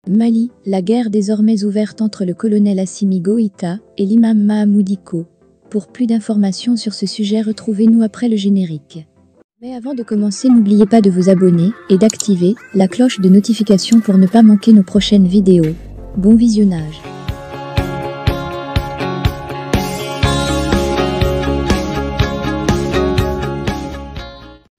Mali, la guerre désormais ouverte entre le colonel Assimi Goïta et l'imam Mahamoud Dicko. Pour plus d'informations sur ce sujet, retrouvez-nous après le générique. Mais avant de commencer, n'oubliez pas de vous abonner et d'activer la cloche de notification pour ne pas manquer nos prochaines vidéos. Bon visionnage.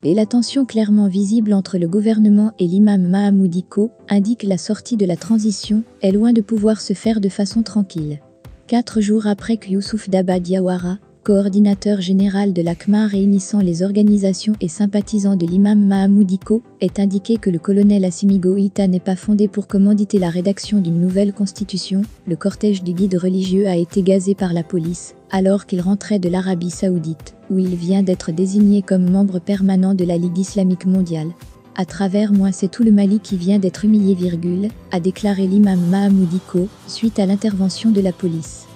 Et la tension clairement visible entre le gouvernement et l'imam Mahamoud Dicko indique la sortie de la transition est loin de pouvoir se faire de façon tranquille. 4 jours après que Youssouf Daba Diawara, coordinateur général de l'ACMA réunissant les organisations et sympathisants de l'imam Mahamoud Dicko, ait indiqué que le colonel Assimi Goïta n'est pas fondé pour commanditer la rédaction d'une nouvelle constitution, le cortège du guide religieux a été gazé par la police, alors qu'il rentrait de l'Arabie Saoudite, où il vient d'être désigné comme membre permanent de la Ligue islamique mondiale. À travers moi, c'est tout le Mali qui vient d'être humilié, a déclaré l'imam Mahamoud Dicko, suite à l'intervention de la police.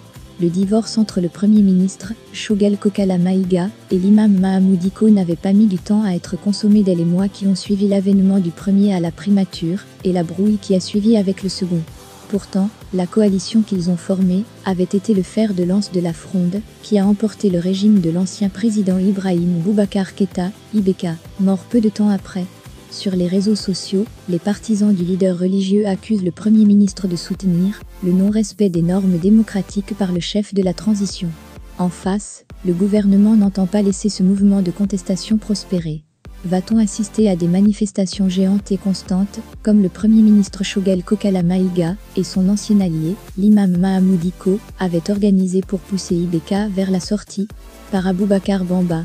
Le divorce entre le Premier ministre, Choguel Kokala Maïga, et l'imam Mahamoud Dicko n'avait pas mis du temps à être consommé dès les mois qui ont suivi l'avènement du premier à la primature, et la brouille qui a suivi avec le second. Pourtant, la coalition qu'ils ont formée avait été le fer de lance de la fronde, qui a emporté le régime de l'ancien président Ibrahim Boubacar Keïta, IBK, mort peu de temps après. Sur les réseaux sociaux, les partisans du leader religieux accusent le Premier ministre de soutenir le non-respect des normes démocratiques par le chef de la transition. En face, le gouvernement n'entend pas laisser ce mouvement de contestation prospérer. Va-t-on assister à des manifestations géantes et constantes, comme le Premier ministre Choguel Kokala Maïga et son ancien allié, l'imam Mahamoud Dicko, avait organisé pour pousser IBK vers la sortie par Aboubacar Bamba,